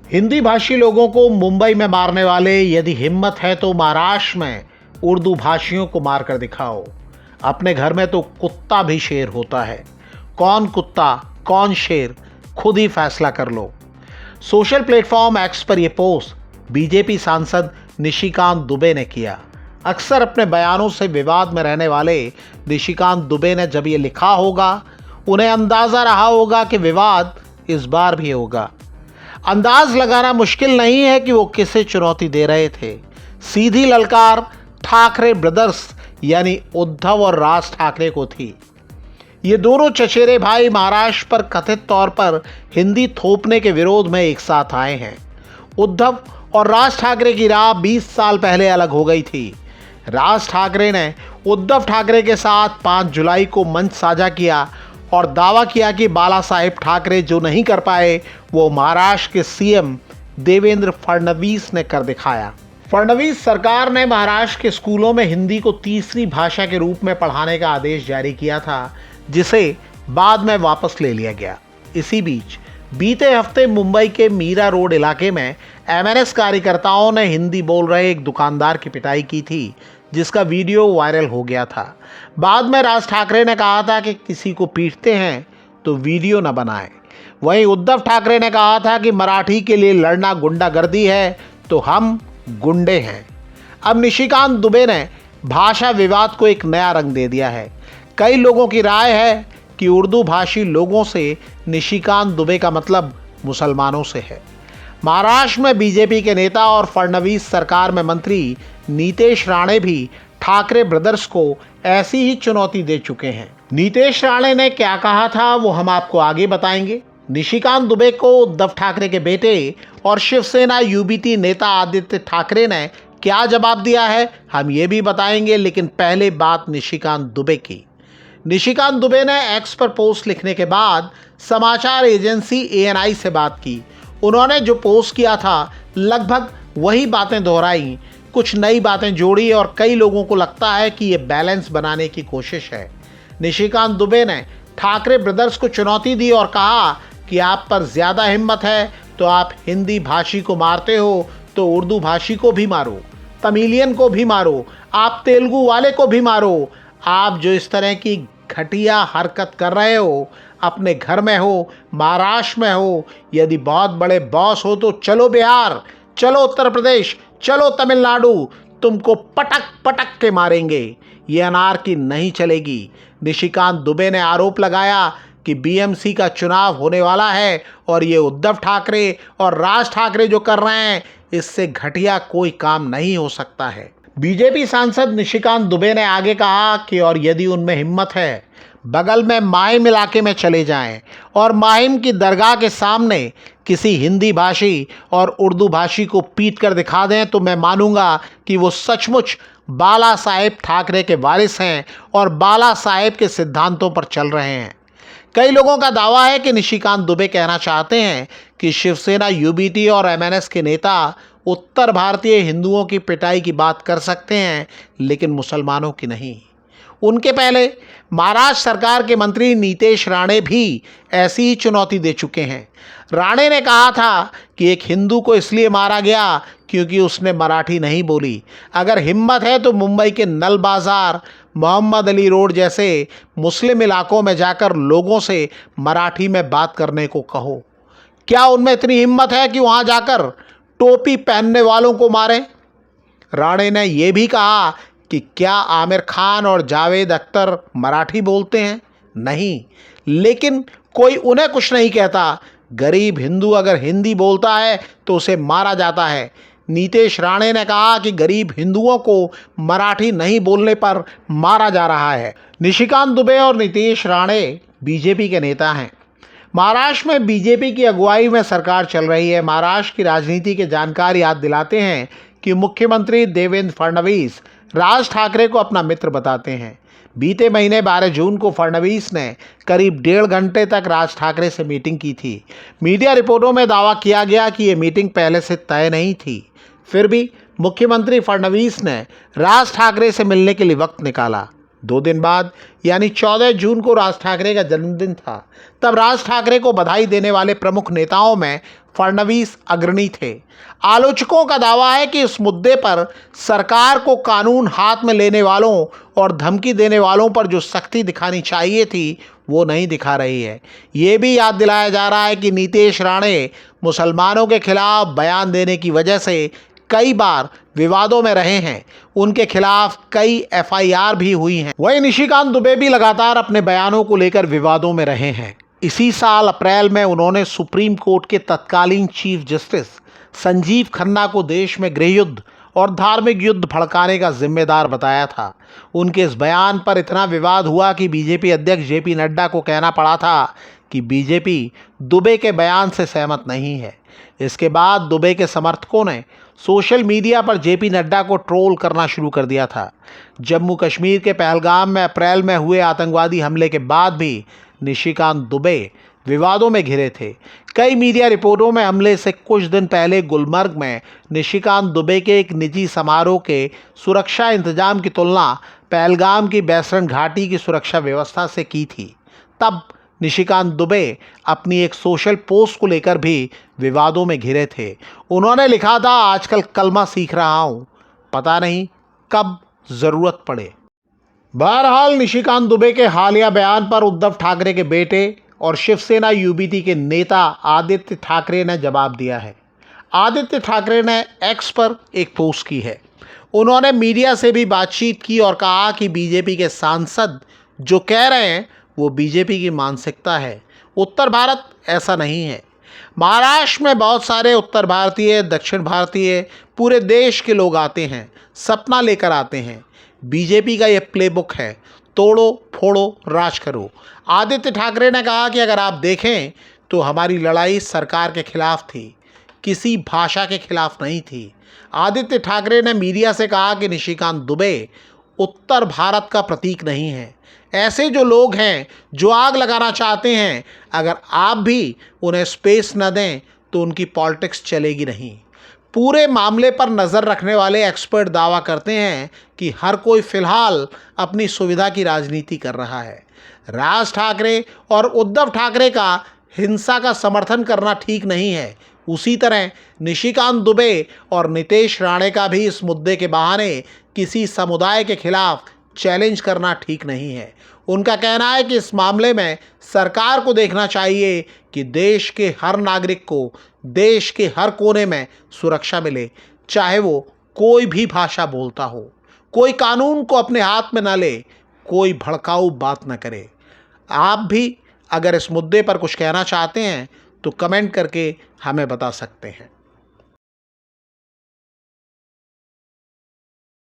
हिंदी भाषी लोगों को मुंबई में मारने वाले यदि हिम्मत है तो महाराष्ट्र में उर्दू भाषियों को मारकर दिखाओ। अपने घर में तो कुत्ता भी शेर होता है। कौन कुत्ता कौन शेर खुद ही फैसला कर लो। सोशल प्लेटफॉर्म एक्स पर यह पोस्ट बीजेपी सांसद निशिकांत दुबे ने किया। अक्सर अपने बयानों से विवाद में रहने वाले निशिकांत दुबे ने जब ये लिखा होगा, उन्हें अंदाजा रहा होगा कि विवाद इस बार भी होगा। अंदाज लगाना मुश्किल नहीं है कि वो किसे चुनौती दे रहे थे। सीधी ललकार ठाकरे ब्रदर्स यानी उद्धव और राज ठाकरे को थी। ये दोनों चचेरे भाई महाराष्ट्र पर कथित तौर पर हिंदी थोपने के विरोध में एक साथ आए हैं। उद्धव और राज ठाकरे की राह 20 साल पहले अलग हो गई थी। राज ठाकरे ने उद्धव ठाकरे के साथ 5 जुलाई को मंच साझा किया और दावा किया कि बाला साहेब ठाकरे जो नहीं कर पाए वो महाराष्ट्र के सीएम देवेंद्र फडणवीस ने कर दिखाया। फडणवीस सरकार ने महाराष्ट्र के स्कूलों में हिंदी को तीसरी भाषा के रूप में पढ़ाने का आदेश जारी किया था, जिसे बाद में वापस ले लिया गया। इसी बीच बीते हफ्ते मुंबई के मीरा रोड इलाके में एमएनएस कार्यकर्ताओं ने हिंदी बोल रहे एक दुकानदार की पिटाई की थी, जिसका वीडियो वायरल हो गया था। बाद में राज ठाकरे ने कहा था कि किसी को पीटते हैं तो वीडियो न बनाएं। वहीं उद्धव ठाकरे ने कहा था कि मराठी के लिए लड़ना गुंडागर्दी है तो हम गुंडे हैं। अब निशिकांत दुबे ने भाषा विवाद को एक नया रंग दे दिया है। कई लोगों की राय है कि उर्दू भाषी लोगों से निशिकांत दुबे का मतलब मुसलमानों से है। महाराष्ट्र में बीजेपी के नेता और फडणवीस सरकार में मंत्री नीतेश राणे भी ठाकरे ब्रदर्स को ऐसी ही चुनौती दे चुके हैं। नीतेश राणे ने क्या कहा था वो हम आपको आगे बताएंगे। निशिकांत दुबे को उद्धव ठाकरे के बेटे और शिवसेना यूबीटी नेता आदित्य ठाकरे ने क्या जवाब दिया है हम ये भी बताएंगे, लेकिन पहले बात निशिकांत दुबे की। निशिकांत दुबे ने एक्स पर पोस्ट लिखने के बाद समाचार एजेंसी एएनआई से बात की। उन्होंने जो पोस्ट किया था लगभग वही बातें दोहराई, कुछ नई बातें जोड़ी और कई लोगों को लगता है कि ये बैलेंस बनाने की कोशिश है। निशिकांत दुबे ने ठाकरे ब्रदर्स को चुनौती दी और कहा कि आप पर ज़्यादा हिम्मत है तो आप हिंदी भाषी को मारते हो तो उर्दू भाषी को भी मारो, तमिलियन को भी मारो, आप तेलुगु वाले को भी मारो। आप जो इस तरह की घटिया हरकत कर रहे हो, अपने घर में हो, महाराष्ट्र में हो, यदि बहुत बड़े बॉस हो तो चलो बिहार, चलो उत्तर प्रदेश, चलो तमिलनाडु, तुमको पटक पटक के मारेंगे। ये अनारकी नहीं चलेगी। निशिकांत दुबे ने आरोप लगाया कि बीएमसी का चुनाव होने वाला है और ये उद्धव ठाकरे और राज ठाकरे जो कर रहे हैं इससे घटिया कोई काम नहीं हो सकता है। बीजेपी सांसद निशिकांत दुबे ने आगे कहा कि और यदि उनमें हिम्मत है बगल में माहिम इलाके में चले जाएं और माहिम की दरगाह के सामने किसी हिंदी भाषी और उर्दू भाषी को पीट कर दिखा दें तो मैं मानूंगा कि वो सचमुच बाला साहेब ठाकरे के वारिस हैं और बाला साहेब के सिद्धांतों पर चल रहे हैं। कई लोगों का दावा है कि निशिकांत दुबे कहना चाहते हैं कि शिवसेना यूबीटी और एमएनएस के नेता उत्तर भारतीय हिंदुओं की पिटाई की बात कर सकते हैं लेकिन मुसलमानों की नहीं। उनके पहले महाराष्ट्र सरकार के मंत्री नीतेश राणे भी ऐसी ही चुनौती दे चुके हैं। राणे ने कहा था कि एक हिंदू को इसलिए मारा गया क्योंकि उसने मराठी नहीं बोली। अगर हिम्मत है तो मुंबई के नल बाज़ार, मोहम्मद अली रोड जैसे मुस्लिम इलाकों में जाकर लोगों से मराठी में बात करने को कहो। क्या उनमें इतनी हिम्मत है कि वहाँ जाकर टोपी पहनने वालों को मारें? राणे ने यह भी कहा कि क्या आमिर खान और जावेद अख्तर मराठी बोलते हैं? नहीं, लेकिन कोई उन्हें कुछ नहीं कहता। गरीब हिंदू अगर हिंदी बोलता है तो उसे मारा जाता है। नीतेश राणे ने कहा कि गरीब हिंदुओं को मराठी नहीं बोलने पर मारा जा रहा है। निशिकांत दुबे और नीतेश राणे बीजेपी के नेता हैं। महाराष्ट्र में बीजेपी की अगुवाई में सरकार चल रही है। महाराष्ट्र की राजनीति के जानकार याद दिलाते हैं कि मुख्यमंत्री देवेंद्र फडणवीस राज ठाकरे को अपना मित्र बताते हैं। बीते महीने 12 जून को फडणवीस ने करीब 1.5 घंटे तक राज ठाकरे से मीटिंग की थी। मीडिया रिपोर्टों में दावा किया गया कि ये मीटिंग पहले से तय नहीं थी। फिर भी मुख्यमंत्री फडणवीस ने राज ठाकरे से मिलने के लिए वक्त निकाला। 2 दिन बाद यानी 14 जून को राज ठाकरे का जन्मदिन था। तब राज ठाकरे को बधाई देने वाले प्रमुख नेताओं में फडणवीस अग्रणी थे। आलोचकों का दावा है कि इस मुद्दे पर सरकार को कानून हाथ में लेने वालों और धमकी देने वालों पर जो सख्ती दिखानी चाहिए थी वो नहीं दिखा रही है। ये भी याद दिलाया जा रहा है कि नीतीश राणे मुसलमानों के खिलाफ बयान देने की वजह से कई बार विवादों में रहे हैं। उनके खिलाफ कई एफआईआर भी हुई हैं। वहीं निशिकांत दुबे भी लगातार अपने बयानों को लेकर विवादों में रहे हैं। इसी साल अप्रैल में उन्होंने सुप्रीम कोर्ट के तत्कालीन चीफ जस्टिस संजीव खन्ना को देश में गृहयुद्ध और धार्मिक युद्ध भड़काने का जिम्मेदार बताया था। उनके इस बयान पर इतना विवाद हुआ कि बीजेपी अध्यक्ष जेपी नड्डा को कहना पड़ा था कि बीजेपी दुबे के बयान से सहमत नहीं है। इसके बाद दुबे के समर्थकों ने सोशल मीडिया पर जेपी नड्डा को ट्रोल करना शुरू कर दिया था। जम्मू कश्मीर के पहलगाम में अप्रैल में हुए आतंकवादी हमले के बाद भी निशिकांत दुबे विवादों में घिरे थे। कई मीडिया रिपोर्टों में हमले से कुछ दिन पहले गुलमर्ग में निशिकांत दुबे के एक निजी समारोह के सुरक्षा इंतजाम की तुलना पहलगाम की बैसरन घाटी की सुरक्षा व्यवस्था से की थी। तब निशिकांत दुबे अपनी एक सोशल पोस्ट को लेकर भी विवादों में घिरे थे। उन्होंने लिखा था, आजकल कलमा सीख रहा हूँ, पता नहीं कब ज़रूरत पड़े। बहरहाल निशिकांत दुबे के हालिया बयान पर उद्धव ठाकरे के बेटे और शिवसेना यूबीटी के नेता आदित्य ठाकरे ने जवाब दिया है। आदित्य ठाकरे ने एक्स पर एक पोस्ट की है। उन्होंने मीडिया से भी बातचीत की और कहा कि बीजेपी के सांसद जो कह रहे हैं वो बीजेपी की मानसिकता है। उत्तर भारत ऐसा नहीं है। महाराष्ट्र में बहुत सारे उत्तर भारतीय, दक्षिण भारतीय, पूरे देश के लोग आते हैं, सपना लेकर आते हैं। बीजेपी का ये प्लेबुक है, तोड़ो फोड़ो राज करो। आदित्य ठाकरे ने कहा कि अगर आप देखें तो हमारी लड़ाई सरकार के खिलाफ थी, किसी भाषा के खिलाफ नहीं थी। आदित्य ठाकरे ने मीडिया से कहा कि निशिकांत दुबे उत्तर भारत का प्रतीक नहीं है। ऐसे जो लोग हैं जो आग लगाना चाहते हैं, अगर आप भी उन्हें स्पेस न दें तो उनकी पॉलिटिक्स चलेगी नहीं। पूरे मामले पर नज़र रखने वाले एक्सपर्ट दावा करते हैं कि हर कोई फिलहाल अपनी सुविधा की राजनीति कर रहा है। राज ठाकरे और उद्धव ठाकरे का हिंसा का समर्थन करना ठीक नहीं है। उसी तरह निशिकांत दुबे और नीतीश राणे का भी इस मुद्दे के बहाने किसी समुदाय के खिलाफ चैलेंज करना ठीक नहीं है। उनका कहना है कि इस मामले में सरकार को देखना चाहिए कि देश के हर नागरिक को देश के हर कोने में सुरक्षा मिले, चाहे वो कोई भी भाषा बोलता हो। कोई कानून को अपने हाथ में न ले, कोई भड़काऊ बात न करे। आप भी अगर इस मुद्दे पर कुछ कहना चाहते हैं तो कमेंट करके हमें बता सकते हैं।